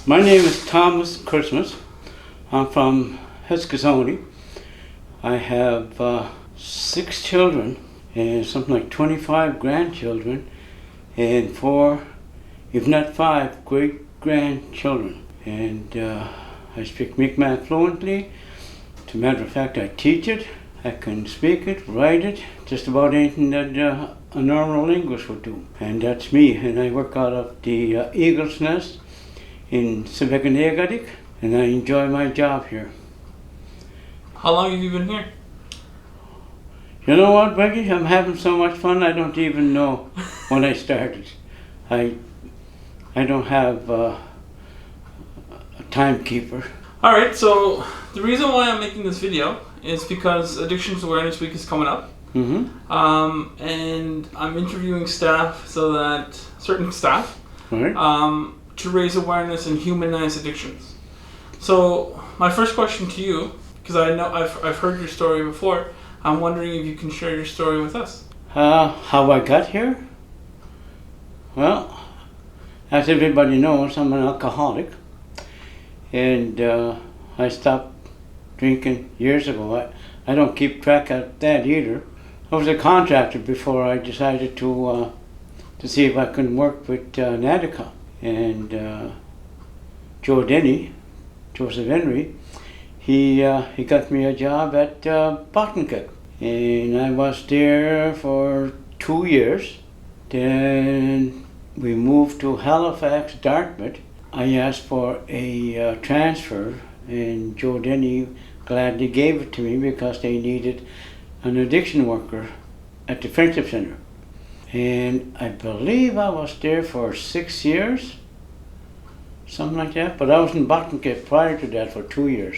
My name is Thomas Christmas. I'm from Eskasoni. I have 6 children and something like 25 grandchildren and 4, if not 5, great-grandchildren. And I speak Mi'kmaq fluently. As a matter of fact, I teach it. I can speak it, write it, just about anything that a normal linguist would do. And that's me. And I work out of the Eagle's Nest in Sipekne'katik, and I enjoy my job here. How long have you been here? You know what, Becky? I'm having so much fun I don't even know when I started. I don't have a timekeeper. Alright, so the reason why I'm making this video is because Addictions Awareness Week is coming up. Mm-hmm. And I'm interviewing staff, so that certain staff, Right. to raise awareness and humanize addictions. So my first question to you, because I know I've heard your story before, I'm wondering if you can share your story with us. How I got here? Well, as everybody knows, I'm an alcoholic, and I stopped drinking years ago. I don't keep track of that either. I was a contractor before I decided to see if I could work with Nadicom. And Joe Denny, Joseph Henry, he got me a job at Bottonkek. And I was there for 2 years. Then we moved to Halifax, Dartmouth. I asked for a transfer, and Joe Denny gladly gave it to me because they needed an addiction worker at the Friendship Center. And I believe I was there for 6 years, something like that. But I was in Bottonkek prior to that for 2 years.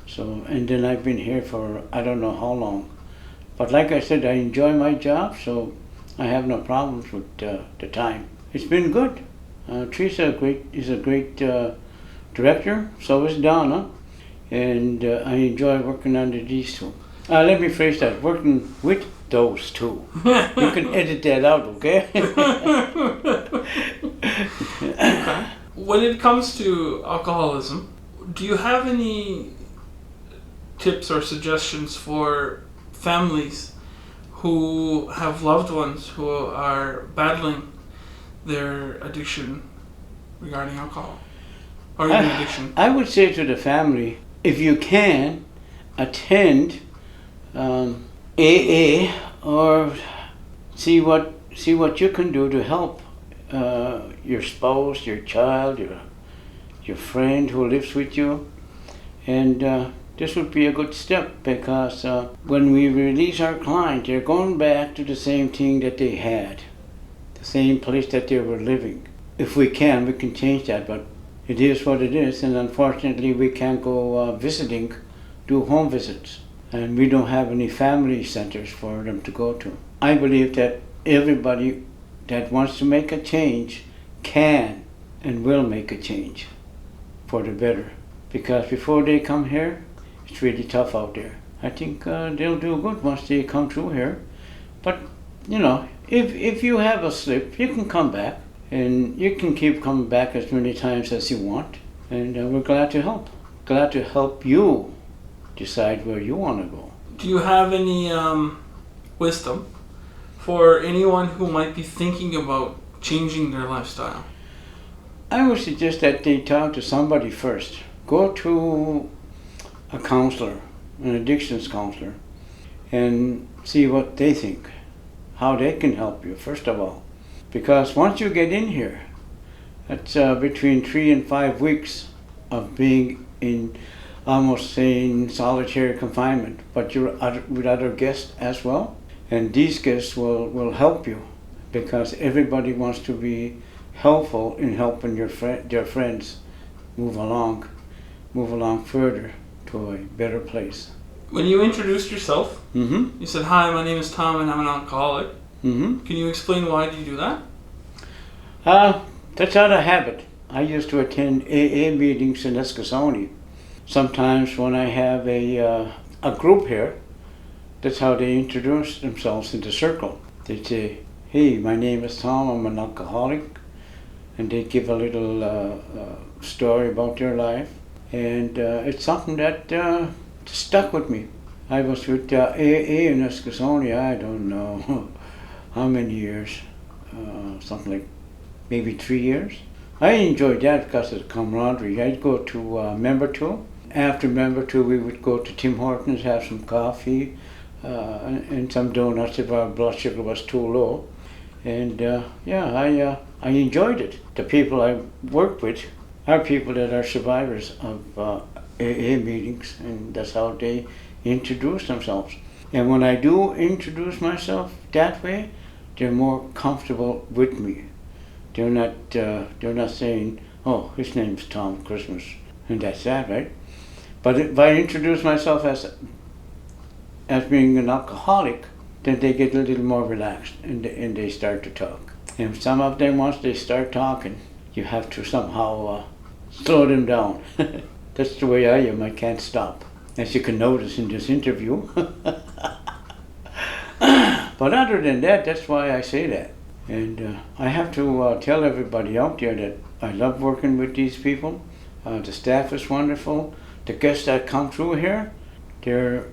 So, and then I've been here for I don't know how long. But like I said, I enjoy my job, so I have no problems with the time. It's been good. Teresa is a great director, so is Donna. And I enjoy working under these two. Let me phrase that, working with those two. You can edit that out, okay? When it comes to alcoholism, do you have any tips or suggestions for families who have loved ones who are battling their addiction regarding alcohol or even addiction? I would say to the family, if you can, attend AA or see what you can do to help your spouse, your child, your friend who lives with you. And this would be a good step because when we release our client, they're going back to the same thing that they had, the same place that they were living. If we can change that, but it is what it is, and unfortunately we can't go visiting, do home visits, and we don't have any family centers for them to go to. I believe that everybody that wants to make a change can and will make a change for the better, because before they come here, it's really tough out there. I think they'll do good once they come through here, but you know, if you have a slip, you can come back. And you can keep coming back as many times as you want. And we're glad to help. Glad to help you decide where you want to go. Do you have any wisdom for anyone who might be thinking about changing their lifestyle? I would suggest that they talk to somebody first. Go to a counselor, an addictions counselor, and see what they think, how they can help you, first of all. Because once you get in here, that's between 3 and 5 weeks of being in almost saying solitary confinement, but you're with other guests as well. And these guests will help you because everybody wants to be helpful in helping their friends move along further to a better place. When you introduced yourself, Mm-hmm. you said, "Hi, my name is Tom and I'm an alcoholic." Mm-hmm. Can you explain why do you do that? That's out of habit. I used to attend AA meetings in Eskasoni. Sometimes when I have a group here, that's how they introduce themselves in the circle. They say, "Hey, my name is Tom, I'm an alcoholic, and they give a little story about their life. And it's something that stuck with me. I was with AA in Eskasoni, I don't know how many years, something like maybe 3 years. I enjoyed that because of the camaraderie. I'd go to Member 2. After Member 2, we would go to Tim Hortons, have some coffee and some donuts if our blood sugar was too low. And I enjoyed it. The people I worked with are people that are survivors of AA meetings, and that's how they introduce themselves. And when I do introduce myself that way, they're more comfortable with me. They're not saying, "Oh, his name's Tom Christmas," and that's that, right? But if I introduce myself as being an alcoholic, then they get a little more relaxed and they start to talk. And some of them, once they start talking, you have to somehow slow them down. That's the way I am. I can't stop, as you can notice in this interview. But other than that, that's why I say that. And I have to tell everybody out there that I love working with these people. The staff is wonderful. The guests that come through here, they're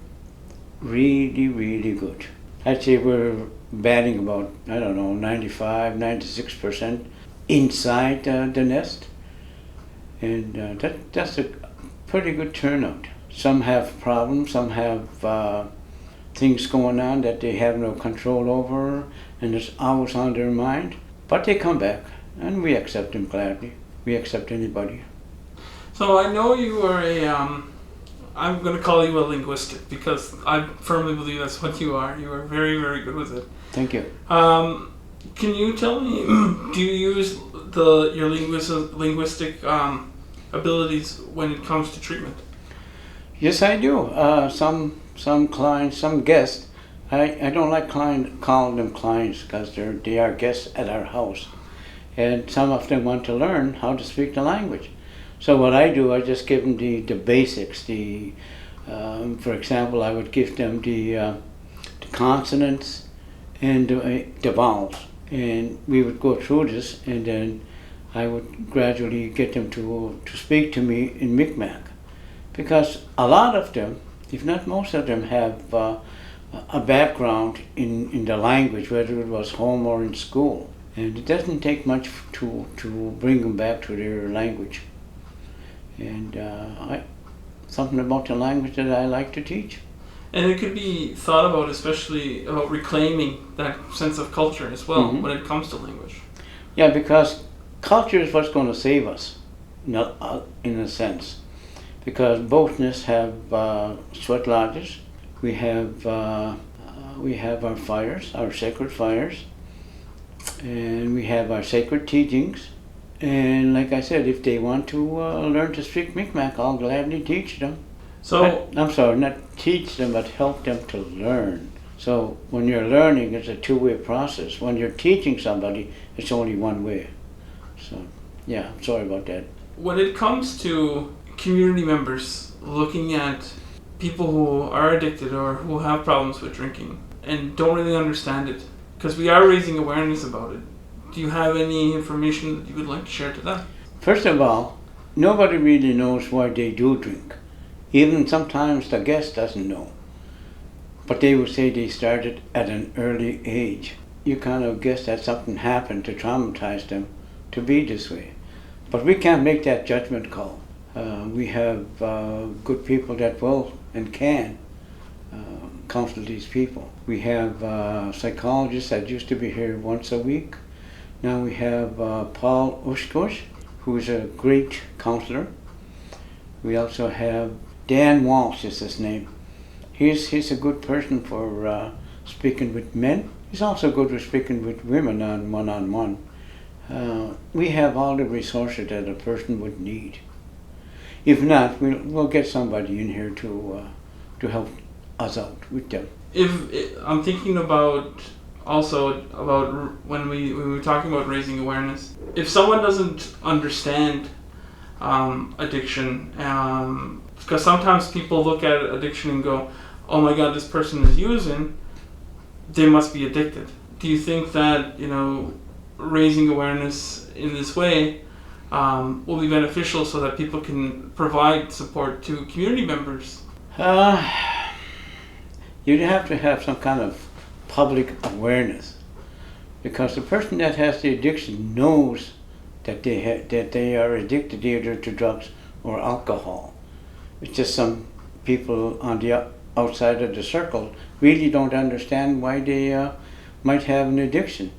really, really good. I'd say we're batting about, 95, 96% inside the nest. And that's a pretty good turnout. Some have problems, some have things going on that they have no control over, and it's always on their mind. But they come back, and we accept them gladly. We accept anybody. So I know you are I'm going to call you a linguistic, because I firmly believe that's what you are. You are very, very good with it. Thank you. Can you tell me, do you use your linguistic abilities when it comes to treatment? Yes, I do. Some clients, some guests, I don't like calling them clients because they are guests at our house. And some of them want to learn how to speak the language. So what I do, I just give them the basics. For example, I would give them the consonants and the vowels. And we would go through this, and then I would gradually get them to speak to me in Mi'kmaq. Because a lot of them, if not most of them, have a background in the language, whether it was home or in school. And it doesn't take much to bring them back to their language. And something about the language that I like to teach. And it could be thought about, especially about reclaiming that sense of culture as well, when it comes to language. Yeah, because culture is what's going to save us, in a sense. Because both nests have sweat lodges. We have our fires, our sacred fires, and we have our sacred teachings. And like I said, if they want to learn to speak Mi'kmaq, I'll gladly teach them. So I'm sorry, not teach them, but help them to learn. So when you're learning, it's a two-way process. When you're teaching somebody, it's only one way. So yeah, I'm sorry about that. When it comes to community members looking at people who are addicted or who have problems with drinking and don't really understand it, because we are raising awareness about it, do you have any information that you would like to share to them? First of all, nobody really knows why they do drink. Even sometimes the guest doesn't know. But they will say they started at an early age. You kind of guess that something happened to traumatize them to be this way. But we can't make that judgment call. We have good people that will and can counsel these people. We have psychologists that used to be here once a week. Now we have Paul Ushkosh, who is a great counselor. We also have Dan Walsh is his name. He's a good person for speaking with men. He's also good with speaking with women on one-on-one. We have all the resources that a person would need. If not, we'll get somebody in here to help us out with them. I'm thinking about when we were talking about raising awareness. If someone doesn't understand addiction, because sometimes people look at addiction and go, "Oh my God, this person is using; they must be addicted." Do you think that raising awareness in this way will be beneficial so that people can provide support to community members? You'd have to have some kind of public awareness, because the person that has the addiction knows that they are addicted either to drugs or alcohol. It's just some people on the outside of the circle really don't understand why they might have an addiction.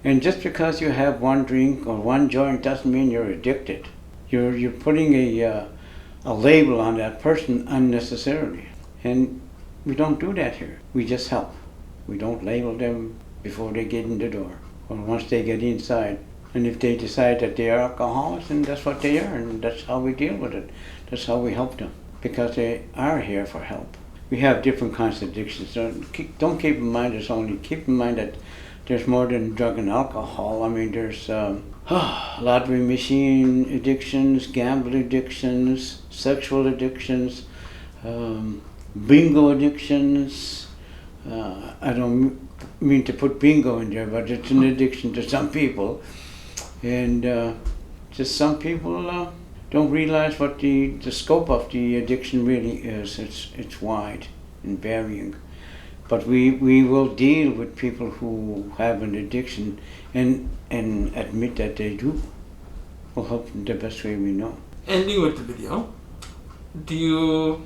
And just because you have one drink or one joint doesn't mean you're addicted. You're putting a label on that person unnecessarily. And we don't do that here. We just help. We don't label them before they get in the door or once they get inside. And if they decide that they are alcoholics, then that's what they are, and that's how we deal with it. That's how we help them, because they are here for help. We have different kinds of addictions. Don't keep in mind keep in mind that there's more than drug and alcohol. I mean, there's lottery machine addictions, gambling addictions, sexual addictions, bingo addictions. I don't mean to put bingo in there, but it's an addiction to some people. And just some people don't realize what the scope of the addiction really is. It's wide and varying. But we will deal with people who have an addiction and admit that they do. We'll help them the best way we know. Ending with the video, do you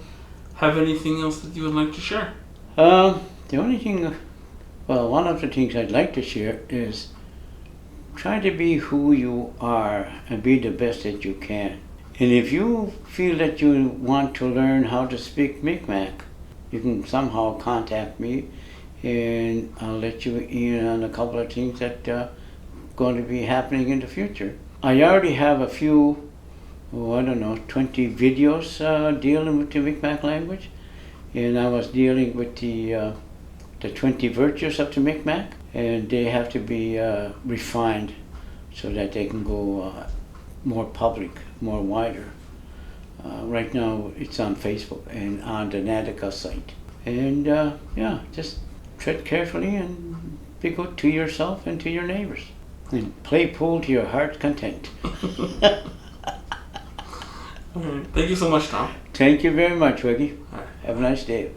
have anything else that you would like to share? The only thing, one of the things I'd like to share is try to be who you are and be the best that you can. And if you feel that you want to learn how to speak Mi'kmaq, you can somehow contact me and I'll let you in on a couple of things that are going to be happening in the future. I already have a few, 20 videos dealing with the Mi'kmaq language. And I was dealing with the 20 virtues of the Mi'kmaq, and they have to be refined so that they can go more public, more wider. Right now it's on Facebook and on the Nadika site. And just tread carefully and be good to yourself and to your neighbors. And play pool to your heart's content. Thank you so much, Tom. Thank you very much, Wiggy. All right. Have a nice day.